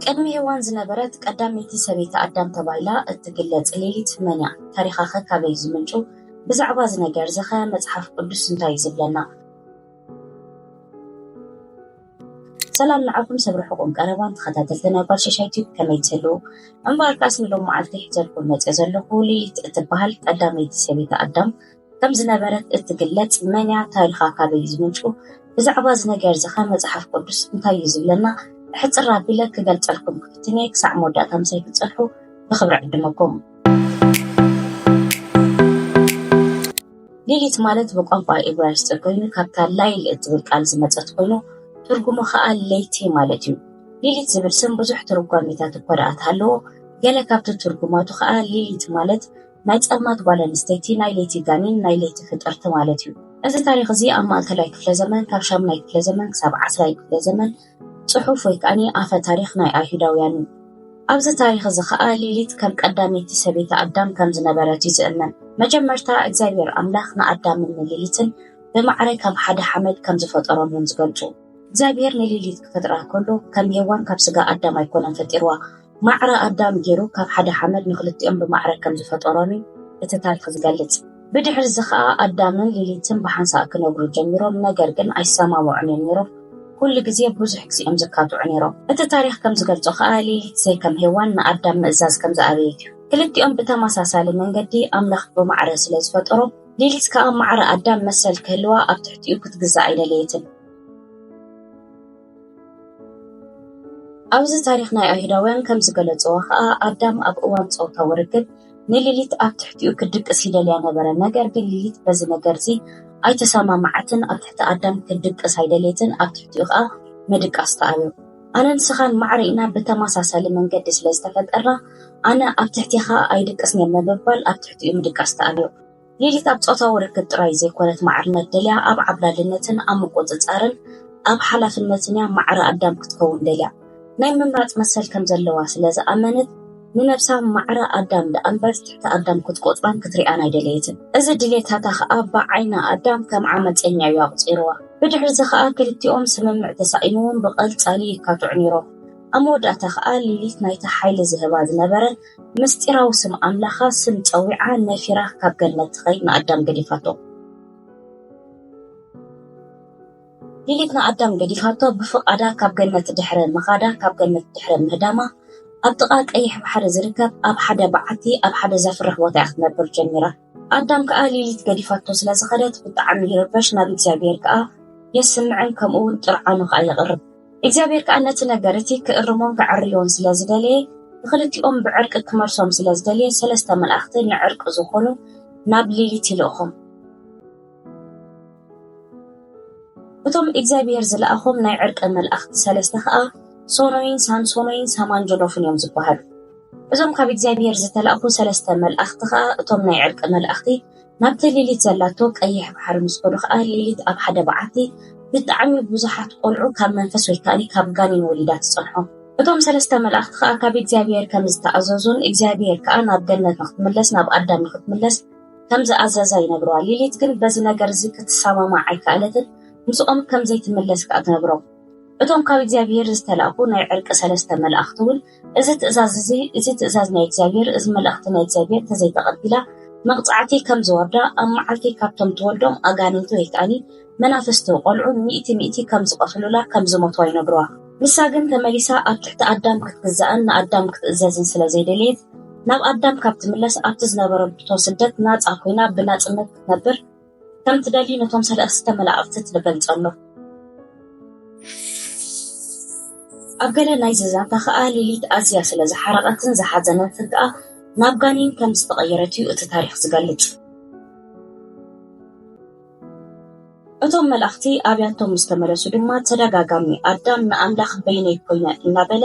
ቅድሚ ሔዋን ዝነበረት ቀዳመይቲ ሰበይቲ ኣዳም ተባሂላ እትግለጽ ሌሊት መን እያ? ታሪኻ ኸ ካበይ ዝምንጩ? ብዛዕባ ዝነገር ዘኸ መጽሓፍ ቅዱስ እንታይ ዝብለና? ሰላም ንዓኩም ሰብርሕኩም ቀረባን ተኸታተልቲ ናይ ባልሸሻይ ቲዩብ ከመይ ትህልው? እምበኣርካስ ንሎም መዓልቲ ሒዘልኩም መፅእ ዘለኹ ሌሊት እትበሃል ቀዳመይቲ ሰበይቲ ኣዳም ከም ዝነበረት እትግለጽ መን እያ? ታሪኻ ካበይ ዝምንጩ? ብዛዕባ ዝነገር ዘኸ መጽሓፍ ቅዱስ እንታይ እዩ ዝብለና? ሕፅር ኣቢለ ክገልጸልኩም ክፍትነ ክሳዕ መወዳእታ ምሳይ ክትጸንሑ ብኽብሪ ዕድመኩም። ሌሊት ማለት ብቋንቋ ዕብራይስጥ ኮይኑ ካብታ ላይል እትብል ቃል ዝመጸት ኮይኑ ትርጉሙ ከዓ ለይቲ ማለት እዩ። ሌሊት ዝብል ስም ብዙሕ ትርጓሜታት እኳ ደኣ እንተሃለዎ ገለ ካብቲ ትርጉማቱ ከዓ ሌሊት ማለት ናይ ጸልማት ጓል ኣንስተይቲ፣ ናይ ለይቲ ጋኔን፣ ናይ ለይቲ ፍጥርቲ ማለት እዩ። እዚ ታሪክ እዚ ኣብ ማእከላይ ክፍለ ዘመን ካብ 8ይ ክፍለ ዘመን ክሳብ 10ይ ክፍለ ዘመን ጽሑፍ ወይ ከዓኒ ኣፈ ታሪክ ናይ ኣይሁዳውያን እዩ። ኣብዚ ታሪክ እዚ ከዓ ሌሊት ከም ቀዳመይቲ ሰበይቲ ኣዳም ከም ዝነበረት እዩ ዝእመን። መጀመርታ እግዚአብሔር ኣምላኽ ንኣዳምን ንሌሊትን ብማዕረ ካብ ሓደ ሓመድ ከም ዝፈጠሮም እዮም ዝገልጹ። እግዚአብሔር ንሌሊት ክፈጥራ ከሎ ከም ሔዋን ካብ ስጋ ኣዳም ኣይኮነን ፈጢርዋ፣ ማዕረ ኣዳም ገይሩ ካብ ሓደ ሓመድ ንክልቲኦም ብማዕረ ከም ዝፈጠሮም እቲ ታሪክ ዝገልጽ። ብድሕሪ እዚ ከዓ ኣዳምን ሌሊትን ብሓንሳእ ክነብሩ ጀሚሮም፣ ነገር ግን ኣይሰማምዑን ነይሮም። ኩሉ ግዜ ብዙሕ ግዜኦም ዝካትዑ ነይሮም። እቲ ታሪክ ከም ዝገልጾ ከዓ ሌሊት ዘይከም ሔዋን ንኣዳም ምእዛዝ ከም ዝኣበየት እዩ። ክልቲኦም ብተመሳሳሊ መንገዲ ኣምላኽ ብማዕረ ስለ ዝፈጠሮም ሌሊት ከዓ ማዕረ ኣዳም መሰል ክህልዋ ኣብ ትሕቲኡ ክትግዛእ ኣይደለየትን። ኣብዚ ታሪክ ናይ ኣይሁዳውያን ከም ዝገለጽዎ ከዓ ኣዳም ኣብ እዋን ፆታዊ ርክብ ንሌሊት ኣብ ትሕቲኡ ክድቅስ ይደልያ ነበረ። ነገር ግን ሌሊት በዚ ነገር እዚ ኣይተሰማማዓትን፣ ኣብ ትሕቲ ኣዳም ክድቅስ ኣይደለየትን፣ ኣብ ትሕቲኡ ከዓ ምድቃስ ተኣብዮ። ኣነ ንስኻን ማዕረ ኢና ብተመሳሳሊ መንገዲ ስለ ዝተፈጠርና ኣነ ኣብ ትሕቲኻ ኣይድቅስን ምብባል ኣብ ትሕቲኡ ምድቃስ ተኣብዮ። ሌሊት ኣብ ፆታዊ ርክብ ጥራይ ዘይኮነት ማዕርነት ደልያ ኣብ ዓብላልነትን ኣብ ምቁፅፃርን ኣብ ሓላፍነትን እያ ማዕረ ኣዳም ክትከውን ደልያ። ናይ ምምራፅ መሰል ከም ዘለዋ ስለ ዝኣመነት ንነብሳ ማዕረ ኣዳም ደኣንበር ትሕቲ ኣዳም ክትቆፅራን ክትሪኣን ኣይደለየትን። እዚ ድሌታታ ከዓ ብዓይና ኣዳም ከም ዓመፀኛ እዩ ኣቁፂርዋ። ብድሕሪ እዚ ከዓ ክልቲኦም ስምምዕ ተሳኢኖም ብቐልፃሊ ይካትዑ ነይሮም። ኣብ መወዳእታ ከዓ ሌሊት ናይቲ ሓይሊ ዝህባ ዝነበረን ምስጢራዊ ስም ኣምላኻ ስም ፀዊዓ ነፊራ ካብ ገነት ትኸይድ ንኣዳም ገዲፋቶ። ሌሊት ንኣዳም ገዲፋቶ ብፍቓዳ ካብ ገነት ድሕረ ምኻዳ ካብ ገነት ድሕረ ምህዳማ ኣብ ጥቓ ቀይሕ ባሕሪ ዝርከብ ኣብ ሓደ በዓቲ ኣብ ሓደ ዘፍርሕ ቦታ ክትነብር ጀሚራ። ኣዳም ከዓ ሌሊት ገዲፋቶ ስለ ዝኸደት ብጣዕሚ ይርበሽ፣ ናብ እግዚኣብሔር ከዓ የስምዕን ከምኡውን ጥርዓኑ ከዓ የቕርብ። እግዚኣብሔር ከዓ ነቲ ነገር እቲ ክእርሞም ክዕርዮን ስለ ዝደለየ ንክልቲኦም ብዕርቂ ክመርሶም ስለ ዝደለየ 3 መላእኽቲ ንዕርቂ ዝኾኑ ናብ ሌሊት ይልእኾም። እቶም እግዚኣብሔር ዝለኣኾም ናይ ዕርቂ መላእኽቲ 3 ከዓ ሶኖይን፣ ሳምሶኖይን፣ ሳማንጀሎፍን እዮም ዝበሃሉ። እዞም ካብ እግዚኣብሔር ዝተላእኹ 3 መላእኽቲ ከዓ እቶም ናይ ዕርቂ መላእኽቲ ናብቲ ሌሊት ዘላቶ ቀይሕ ባሕሪ ምስ ከዱ ከዓ ሌሊት ኣብ ሓደ በዓቲ ብጣዕሚ ብዙሓት ቆልዑ ካብ መንፈስ ወይ ከዓኒ ካብ ጋኔን ወሊዳት ትጸንሖም። እቶም 3 መላእኽቲ ከዓ ካብ እግዚኣብሔር ከም ዝተኣዘዙን እግዚኣብሔር ከዓ ናብ ገነት ንክትምለስ ናብ ኣዳም ንክትምለስ ከም ዝኣዘዛ ይነግረዋ። ሌሊት ግን በዚ ነገር እዚ ክትሰማማዕ ኣይከኣለትን፣ ምስኦም ከም ዘይትምለስ ከዓ ትነግሮም። እቶም ካብ እግዚኣብሔር ዝተላእኹ ናይ ዕርቂ 3 መላእኽቲ እውን እዚ ትእዛዝ ናይ እግዚኣብሔር፣ እዚ መላእኽቲ ናይ እግዚኣብሔር ተዘይተቐቢላ መቕፃዕቲ ከም ዝወርዳ ኣብ መዓልቲ ካብቶም ትወልዶም ኣጋንንቲ ወይ ከዓኒ መናፍስቲ ቆልዑ 100 ከም ዝቆስሉላ ከም ዝሞትዋ ይነግረዋ። ንሳ ግን ተመሊሳ ኣብ ትሕቲ ኣዳም ክትግዛእን ንኣዳም ክትእዘዝን ስለ ዘይደልየት ናብ ኣዳም ካብ ትምለስ ኣብቲ ዝነበረቶ ስደት ናፃ ኮይና ብናፅነት ክትነብር ከም ትደሊ ነቶም 3 መላእኽቲ ትገልጸሎ። ኣብ ገለ ናይ ዝዛንታ ከዓ ሌሊት ኣዝያ ስለ ዝሓረቐትን ዝሓዘነትን ከዓ ናብ ጋኔን ከም ዝተቐየረት እዩ እቲ ታሪክ ዝገልጽ። እቶም መላእኽቲ ኣብያቶም ዝተመለሱ ድማ ተደጋጋሚ ኣዳም ንኣምላኽ በይነይ ኮይነ እናበለ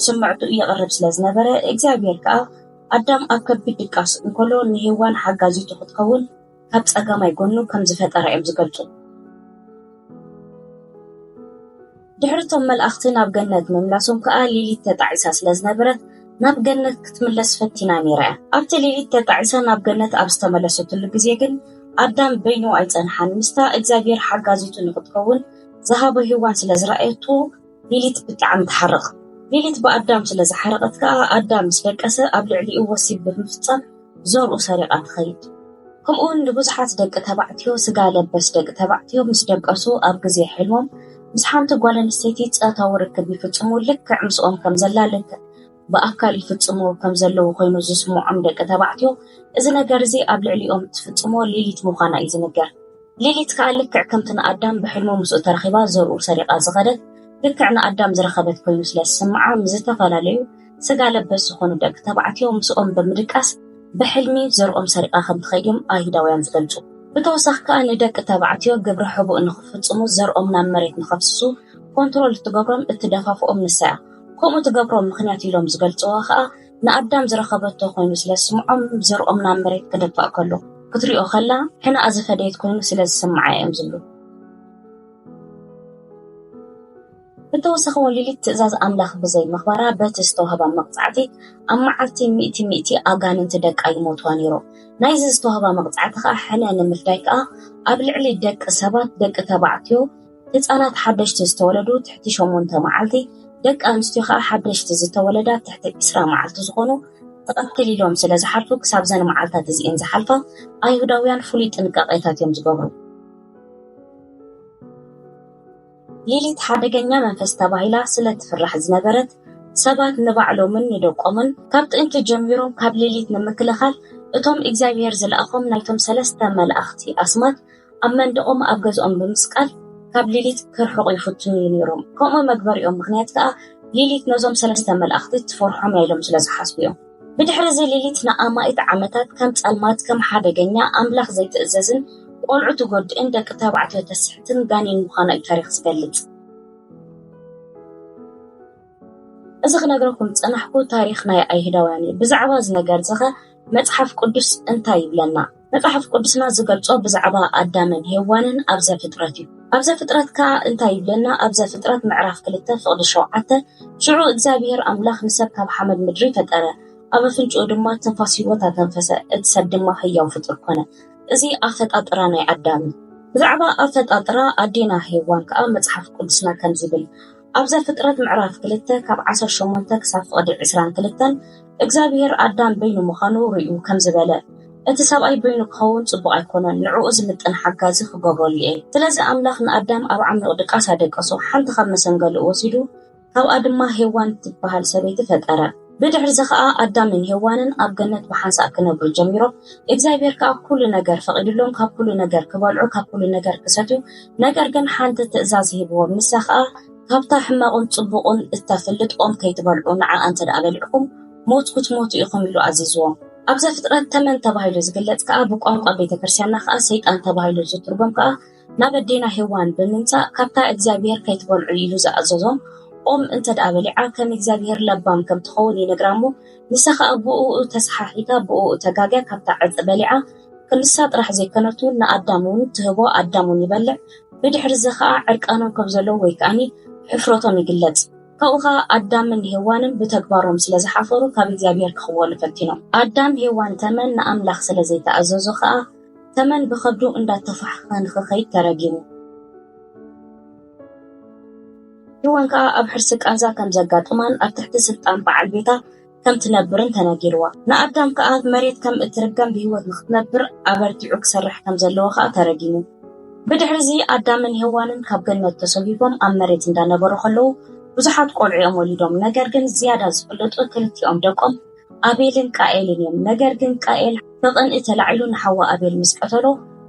ስምዕቱ የቕርብ ስለ ዝነበረ እግዚኣብሔር ከዓ ኣዳም ኣብ ከቢድ ድቃስ እንከሎ ንሔዋን ሓጋዚቱ ክትከውን ካብ ፀጋማይ ጎኑ ከም ዝፈጠረ እዮም ዝገልጹ። ድሕሪቶም መላእኽቲ ናብ ገነት ምምላሶም ከዓ ሌሊት ተጣዒሳ ስለ ዝነበረት ናብ ገነት ክትምለስ ፈቲና ነይራ እያ። ኣብቲ ሌሊት ተጣዒሳ ናብ ገነት ኣብ ዝተመለሰትሉ ግዜ ግን ኣዳም በይኑ ኣይጸንሓን። ምስታ እግዚኣብሔር ሓጋዚቱ ንክትከውን ዝሃቦ ሔዋን ስለ ዝረኣየቱ ሌሊት ብጣዕሚ ትሓርቕ። ሌሊት በአዳም ስለዝሓረቀት ከዓ ኣዳም ምስ ደቀሰ ኣብ ልዕሊኡ ወሲብ ብምፍፃም ዘርኡ ሰሪቃ ትኸይድ። ከምኡውን ንብዙሓት ደቂ ተባዕትዮ ስጋ ለበስ ደቂ ተባዕትዮ ምስ ደቀሱ ኣብ ግዜ ሕልሞም ምስ ሓንቲ ጓል ኣንስተይቲ ፆታዊ ርክብ ይፍፅሙ ልክዕ ምስኦም ከም ዘላ ልክዕ ብኣካል ይፍፅሙ ከም ዘለው ኮይኑ ዝስምዖም ደቂ ተባዕትዮ እዚ ነገር እዚ ኣብ ልዕሊኦም ትፍፅሞ ሌሊት ምዃና እዩ ዝንገር። ሌሊት ከዓ ልክዕ ከምቲ ንኣዳም ብሕልሙ ምስኡ ተረኺባ ዘርኡ ሰሪቃ ዝኸደት ልክዕ ንኣዳም ዝረኸበት ኮይኑ ስለዝስምዓ ምዝተፈላለዩ ስጋ ለበስ ዝኾኑ ደቂ ተባዕትዮ ምስኦም ብምድቃስ ብሕልሚ ዘርኦም ሰሪቃ ከም ትኸይድም ኣይሁዳውያን ዝገልጹ። ብተወሳኺ ከዓ ንደቂ ተባዕትዮ ግብሪ ሕቡእ ንኽፍፅሙ ዘርኦም ናብ መሬት ንኸፍስሱ ኮንትሮል እትገብሮም እትደፋፍኦም ንሳ እያ። ከምኡ ትገብሮም ምክንያት ኢሎም ዝገልጽዎ ከዓ ንኣዳም ዝረኸበቶ ኮይኑ ስለዝስምዖም ዘርኦም ናብ መሬት ክደፋእ ከሎ ክትሪኦ ከላ ሕና ዝፈደየት ኮይኑ ስለዝስምዓ እዮም ዝብሉ። ብተወሳኺ ሌሊት ትእዛዝ ኣምላኽ ብዘይ ምኽባራ በቲ ዝተውሃባ መቕፃዕቲ ኣብ መዓልቲ 100 ኣጋንንቲ ደቃ ይሞትዋ ነይሮም። ናይዚ ዝተውሃባ መቕፃዕቲ ከዓ ሕነ ንምፍዳይ ከዓ ኣብ ልዕሊ ደቂ ሰባት ደቂ ተባዕትዮ ህፃናት ሓደሽቲ ዝተወለዱ ትሕቲ 8 መዓልቲ ደቂ ኣንስትዮ ከዓ ሓደሽቲ ዝተወለዳ ትሕቲ 20 መዓልቲ ዝኾኑ ተቐትል ኢሎም ስለዝሓልፉ ክሳብ ዘን መዓልታት እዚአን ዝሓልፋ ኣይሁዳውያን ፍሉይ ጥንቃቄታት እዮም ዝገብሩ። ሌሊት ሓደገኛ መንፈስ ተባሂላ ስለትፍራሕ ዝነበረት ሰባት ንባዕሎምን ንደቆምን ካብ ጥንቲ ጀሚሮም ካብ ሌሊት ንምክልኻል እቶም እግዚአብሔር ዝለኣኾም ናይቶም 3 መላእኽቲ ኣስማት ኣብ መንደቆም ኣብ ገዝኦም ብምስቃል ካብ ሌሊት ክርሕቑ ይፍትኑ ነይሮም። ከምኡ መግበሪኦም ምክንያት ከዓ ሌሊት ነዞም 3 መላእኽቲ ትፈርሖም ኢሎም ስለዝሓስቡ እዮም። ብድሕሪ እዚ ሌሊት ንኣማኢት ዓመታት ከም ጸልማት ከም ሓደገኛ ኣምላኽ ዘይትእዘዝን ቆልዑ ትጎድእን ደቂ ተባዕትዮ ተስሕትን ጋኔን ምዃና እዩ ታሪክ ዝገልጽ። እዚ ክነግረኩም ፀናሕኩ ታሪክ ናይ ኣይሁዳውያን ብዛዕባ ዝነገር ዘኸ መጽሓፍ ቅዱስ እንታይ ይብለና? መጽሓፍ ቅዱስና ዝገልጾ ብዛዕባ ኣዳምን ሄዋንን ኣብ ዘፍጥረት እዩ። ኣብ ዘፍጥረት ከዓ እንታይ ይብለና? ኣብ ዘፍጥረት ምዕራፍ 2:7 ሽዑ እግዚአብሔር ኣምላኽ ንሰብ ካብ ሓመድ ምድሪ ፈጠረ፣ ኣብ ኣፍንጭኡ ድማ ትንፋስ ህይወት ኣተንፈሰ፣ እቲ ሰብ ድማ ህያው ፍጡር ኮነ። እዚ ኣፈጣጥራ ናይ ኣዳም። ብዛዕባ ኣፈጣጥራ ኣዴና ሄዋን ከዓ መጽሓፍ ቅዱስና ከም ዝብል ኣብ ዘፍጥረት ምዕራፍ 2:18 ክሳብ 22 እግዚአብሔር ኣዳም በይኑ ምዃኑ ርዩ ከም ዝበለ እቲ ሰብኣይ በይኑ ክኸውን ጽቡቕ ኣይኮነን፣ ንዕኡ ዝምጥን ሓጋዚ ክገብረሉ እየ። ስለዚ ኣምላኽ ንኣዳም ኣብ ዓሚቕ ድቃስ ኣደቀሶ፣ ሓንቲ ካብ መሰንገሊኡ ወሲዱ ካብኣ ድማ ሄዋን ትበሃል ሰበይቲ ፈጠረ። ብድሕሪ እዚ ከዓ ኣዳምን ሄዋንን ኣብ ገነት ብሓንሳእ ክነብሩ ጀሚሮም እግዚአብሔር ከዓ ኩሉ ነገር ፈቒድሎም ካብ ኩሉ ነገር ክበልዑ ካብ ኩሉ ነገር ክሰትዩ፣ ነገር ግን ሓንቲ ትእዛዝ ሂብዎም ንሳ ከዓ ካብታ ሕማቑን ጽቡቕን እተፍልጥ ኦም ከይትበልዑ ንዓ እንተ ደኣ በሊዕኩም ሞት ክትሞቱ ኢኹም ኢሉ ኣዚዝዎም። ኣብ ዘፍጥረት ተመን ተባሂሉ ዝግለጽ ከዓ ብቋንቋ ቤተክርስትያንና ከዓ ሰይጣን ተባሂሉ ዝትርጎም ከዓ ናብ ኣዴና ሄዋን ብምምጻእ ካብታ እግዚአብሔር ከይትበልዑ ኢሉ ዝኣዘዞም ኦም እንተ ደኣ በሊዓ ከም እግዚአብሔር ለባም ከም ትኸውን ይነግራሞ። ንሳ ከዓ ብኡኡ ተሰሓሒታ ብኡኡ ተጋግያ ካብታ ዕፅ በሊዓ ክንሳ ጥራሕ ዘይከነቱ ንኣዳም እውን ትህቦ ኣዳም እውን ይበልዕ። ብድሕሪ እዚ ከዓ ዕርቃኖም ከም ዘለዎ ወይ ከዓኒ ሕፍረቶም ይግለጽ። ካብኡ ከዓ ኣዳምን ሄዋንን ብተግባሮም ስለዝሓፈሩ ካብ እግዚአብሔር ክኽወሉ ፈቲኖም። ኣዳም ሄዋን ተመን ንኣምላኽ ስለዘይተኣዘዙ ከዓ ተመን ብከብዱ እንዳተፋሕኸ ንኽኸይድ ተረጊሙ። ሄዋን ከዓ ኣብ ሕርሲ ቃንዛ ከም ዘጋጥማን ኣብ ትሕቲ ስልጣን በዓል ቤታ ከም ትነብርን ተነጊርዋ። ንኣዳም ከዓ መሬት ከም እትርገም ብሂወት ንኽትነብር ኣበርቲዑ ክሰርሕ ከም ዘለዎ ከዓ ተረጊሙ። ብድሕሪ እዚ ኣዳምን ሄዋንን ካብ ገነት ተሰቢቦም ኣብ መሬት እንዳነበሩ ከለዉ ብዙሓት ቆልዑ ወሊዶም። ነገር ግን ዝያዳ ዝፍለጡ ክልቲኦም ደቆም ኣቤልን ቃኤልን እዮም። ነገር ግን ቃኤል ብቕንኢ ተላዒሉ ንሓዋ ኣቤል ምስ ቀተሎ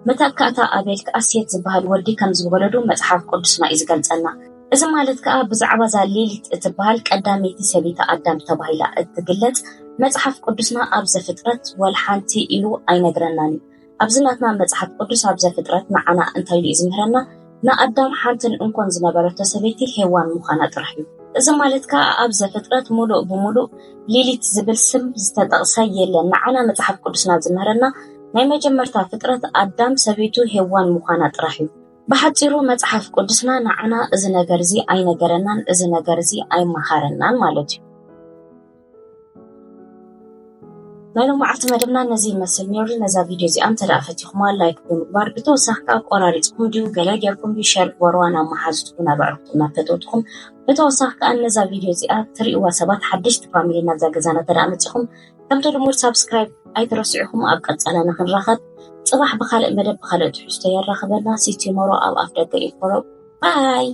መተካእታ ኣቤል ከዓ ሴት ዝበሃል ወዲ ከም ዝወለዱ መጽሓፍ ቅዱስና እዩ ዝገልጸና። እዚ ማለት ከዓ ብዛዕባ ዛ ሌሊት እትበሃል ቀዳመይቲ ሰበይቲ ኣዳም ተባሂላ እትግለጽ መጽሓፍ ቅዱስና ኣብ ዘፍጥረት ወልሓንቲ ኢሉ ኣይነግረናን እዩ። ኣብዚ ናትና መጽሓፍ ቅዱስ ኣብ ዘፍጥረት ንዓና እንታይ ኢሉ ዝምህረና? ንኣዳም ሓንትን እንኮን ዝነበረቶ ሰበይቲ ሄዋን ምዃና ጥራሕ እዩ። እዚ ማለት ከዓ ኣብ ዘፍጥረት ሙሉእ ብሙሉእ ሌሊት ዝብል ስም ዝተጠቕሰ የለን። ንዓና መጽሓፍ ቅዱስና ዝምህረና ናይ መጀመርታ ፍጥረት ኣዳም ሰበይቱ ሄዋን ምዃና ጥራሕ እዩ። ብሓፂሩ መጽሓፍ ቅዱስና ንዓና እዚ ነገር እዚ ኣይነገረናን፣ እዚ ነገር እዚ ኣይመሃረናን ማለት እዩ። ናይሎ ማዓልቲ መደብና ነዚ ይመስል ነይሩ ነዛ ቪድዮ እዚኣ ተዳእፈቲኹማ ላይክ ብምግባር ብተወሳኺ ከዓ ቆራሪፅኩም ድዩ ገለ ጌርኩም ድዩ ሸር ግበርዋ ናብ መሓዝትኩም ናብ ኣዕሩኽቲ እናፈተትኩም ብተወሳኺ ከዓ ነዛ ቪድዮ እዚኣ ትሪእዋ ሰባት ሓደሽቲ ፋሚሊ ናብዛ ገዛና ተዳእመፂኹም ከምቲ ልሙድ ሳብስክራይብ ኣይትረስዑኹም ኣብ ቀፀላ ንክንራኸብ ፅባሕ ብካልእ መደብ ብካልእ ትሕዝቶ የራኽበና ሲቲሞሮ ኣብ ኣፍ ደገ ኢልፈሮ ባይ